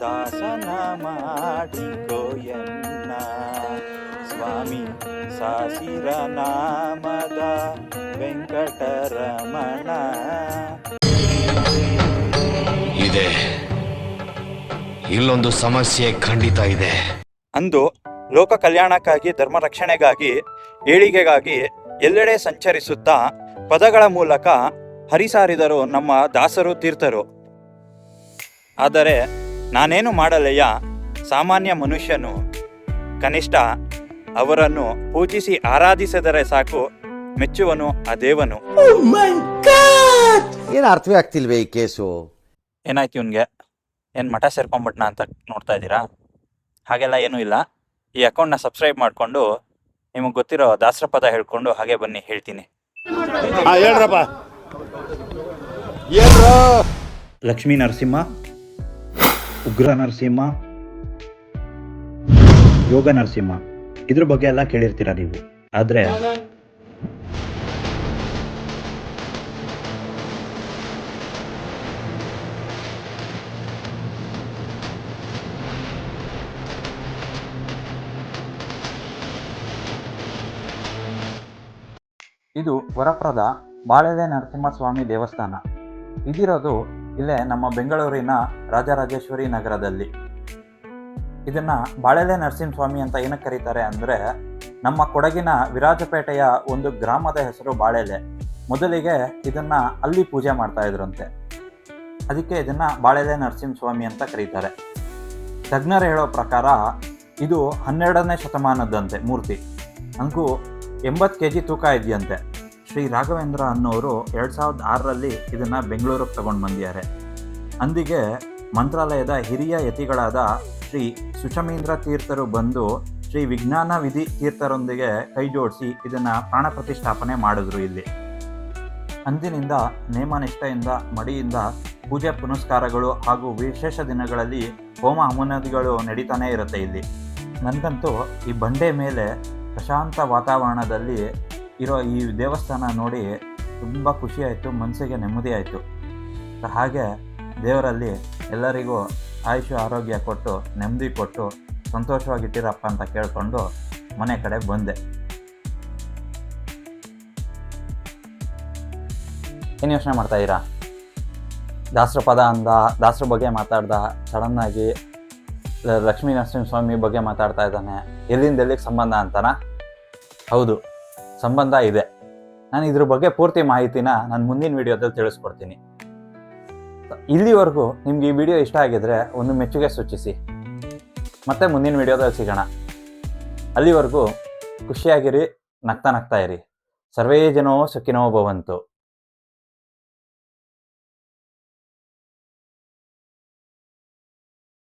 ದಾಸನ ಮಾಡಿಕೋಯನ್ನ ಸ್ವಾಮಿ ಸಾಸಿರ ನಾಮದ ವೆಂಕಟರಮಣ. ಇದೆ, ಇಲ್ಲೊಂದು ಸಮಸ್ಯೆ ಖಂಡಿತ ಇದೆ. ಅಂದು ಲೋಕ ಕಲ್ಯಾಣಕ್ಕಾಗಿ, ಧರ್ಮ ರಕ್ಷಣೆಗಾಗಿ, ಏಳಿಗೆಗಾಗಿ ಎಲ್ಲೆಡೆ ಸಂಚರಿಸುತ್ತಾ ಪದಗಳ ಮೂಲಕ ಹರಿಸಾರಿದರು ನಮ್ಮ ದಾಸರು ತೀರ್ಥರು. ಆದರೆ ನಾನೇನು ಮಾಡಲಯ್ಯ, ಸಾಮಾನ್ಯ ಮನುಷ್ಯನು. ಕನಿಷ್ಠ ಅವರನ್ನು ಪೂಜಿಸಿ ಆರಾಧಿಸಿದರೆ ಸಾಕು, ಮೆಚ್ಚುವನು ಆ ದೇವನು. ಏನು ಅರ್ಥವೇ ಆಗ್ತಿಲ್ವೇ ಈ ಕೇಸು? ಏನಾಯ್ತು ಇವನ್ಗೆ? ಏನು ಮಠ ಸೇರ್ಕೊಂಡ್ಬಿಟ್ನ ಅಂತ ನೋಡ್ತಾ ಇದ್ದೀರಾ? ಹಾಗೆಲ್ಲ ಏನೂ ಇಲ್ಲ. ಈ ಅಕೌಂಟ್ನ ಸಬ್ಸ್ಕ್ರೈಬ್ ಮಾಡಿಕೊಂಡು ನಿಮಗೆ ಗೊತ್ತಿರೋ ದಾಸರ ಪದ ಹೇಳ್ಕೊಂಡು ಹಾಗೆ ಬನ್ನಿ, ಹೇಳ್ತೀನಿ. ಹೇಳ್ರಪ್ಪ. ಲಕ್ಷ್ಮೀ ನರಸಿಂಹ, ಉಗ್ರ ನರಸಿಂಹ, ಯೋಗ ನರಸಿಂಹ, ಇದ್ರ ಬಗ್ಗೆ ಎಲ್ಲ ಕೇಳಿರ್ತೀರ ನೀವು. ಆದರೆ ಇದು ವರಪ್ರದ ಬಾಳೆಲೆ ನರಸಿಂಹಸ್ವಾಮಿ ದೇವಸ್ಥಾನ. ಇದಿರೋದು ಇಲ್ಲೇ ನಮ್ಮ ಬೆಂಗಳೂರಿನ ರಾಜರಾಜೇಶ್ವರಿ ನಗರದಲ್ಲಿ. ಇದನ್ನ ಬಾಳೆಲೆ ನರಸಿಂಹಸ್ವಾಮಿ ಅಂತ ಏನಕ್ಕೆ ಕರೀತಾರೆ ಅಂದರೆ, ನಮ್ಮ ಕೊಡಗಿನ ವಿರಾಜಪೇಟೆಯ ಒಂದು ಗ್ರಾಮದ ಹೆಸರು ಬಾಳೆಲೆ. ಮೊದಲಿಗೆ ಇದನ್ನ ಅಲ್ಲಿ ಪೂಜೆ ಮಾಡ್ತಾ ಇದ್ರಂತೆ, ಅದಕ್ಕೆ ಇದನ್ನ ಬಾಳೆಲೆ ನರಸಿಂಹಸ್ವಾಮಿ ಅಂತ ಕರೀತಾರೆ. ತಜ್ಞರು ಹೇಳೋ ಪ್ರಕಾರ ಇದು 12ನೇ ಶತಮಾನದಂತೆ ಮೂರ್ತಿ. ಹಂಗೂ 80 kg ತೂಕ ಇದೆಯಂತೆ. ಶ್ರೀ ರಾಘವೇಂದ್ರ ಅನ್ನೋರು 2006ರಲ್ಲಿ ಇದನ್ನು ಬೆಂಗಳೂರಿಗೆ ತಗೊಂಡು ಬಂದಿದ್ದಾರೆ. ಅಂದಿಗೆ ಮಂತ್ರಾಲಯದ ಹಿರಿಯ ಯತಿಗಳಾದ ಶ್ರೀ ಸುಷಮೀಂದ್ರ ತೀರ್ಥರು ಬಂದು ಶ್ರೀ ವಿಜ್ಞಾನ ವಿಧಿ ತೀರ್ಥರೊಂದಿಗೆ ಕೈ ಜೋಡಿಸಿ ಇದನ್ನು ಪ್ರಾಣ ಪ್ರತಿಷ್ಠಾಪನೆ ಮಾಡಿದ್ರು. ಇಲ್ಲಿ ಅಂದಿನಿಂದ ನೇಮನಿಷ್ಠೆಯಿಂದ, ಮಡಿಯಿಂದ ಪೂಜೆ ಪುನಸ್ಕಾರಗಳು ಹಾಗೂ ವಿಶೇಷ ದಿನಗಳಲ್ಲಿ ಹೋಮ ಹವನಾದಿಗಳು ನಡೀತಾನೆ ಇರುತ್ತೆ ಇಲ್ಲಿ. ನನಗಂತೂ ಈ ಬಂಡೆ ಮೇಲೆ ಪ್ರಶಾಂತ ವಾತಾವರಣದಲ್ಲಿ ಇರೋ ಈ ದೇವಸ್ಥಾನ ನೋಡಿ ತುಂಬ ಖುಷಿ ಆಯಿತು, ಮನಸ್ಸಿಗೆ ನೆಮ್ಮದಿ ಆಯಿತು. ಹಾಗೆ ದೇವರಲ್ಲಿ ಎಲ್ಲರಿಗೂ ಆಯುಷ್ಯ ಆರೋಗ್ಯ ಕೊಟ್ಟು, ನೆಮ್ಮದಿ ಕೊಟ್ಟು, ಸಂತೋಷವಾಗಿಟ್ಟಿರಪ್ಪ ಅಂತ ಕೇಳಿಕೊಂಡು ಮನೆ ಕಡೆ ಬಂದೆ. ಏನು ಯೋಚನೆ ಮಾಡ್ತಾಯಿದ್ದೀರಾ? ದಾಸರ ಪದ ಅಂದ, ದಾಸರ ಬಗ್ಗೆ ಮಾತಾಡ್ದ, ಸಡನ್ನಾಗಿ ಲಕ್ಷ್ಮೀ ನರಸಿಂಹಸ್ವಾಮಿ ಬಗ್ಗೆ ಮಾತಾಡ್ತಾ ಇದ್ದಾನೆ. ಎಲ್ಲಿಂದ ಸಂಬಂಧ ಅಂತಾನ? ಹೌದು, ಸಂಬಂಧ ಇದೆ. ನಾನು ಇದ್ರ ಬಗ್ಗೆ ಪೂರ್ತಿ ಮಾಹಿತಿನ ನಾನು ಮುಂದಿನ ವಿಡಿಯೋದಲ್ಲಿ ತಿಳಿಸ್ಕೊಡ್ತೀನಿ. ಇಲ್ಲಿವರೆಗೂ ನಿಮ್ಗೆ ಈ ವಿಡಿಯೋ ಇಷ್ಟ ಆಗಿದ್ರೆ ಒಂದು ಮೆಚ್ಚುಗೆ ಸೂಚಿಸಿ. ಮತ್ತೆ ಮುಂದಿನ ವಿಡಿಯೋದಲ್ಲಿ ಸಿಗೋಣ. ಅಲ್ಲಿವರೆಗೂ ಖುಷಿಯಾಗಿರಿ, ನಗ್ತಾ ಇರಿ. ಸರ್ವೇ ಜನೋ ಸುಖಿನೋ ಭವಂತು.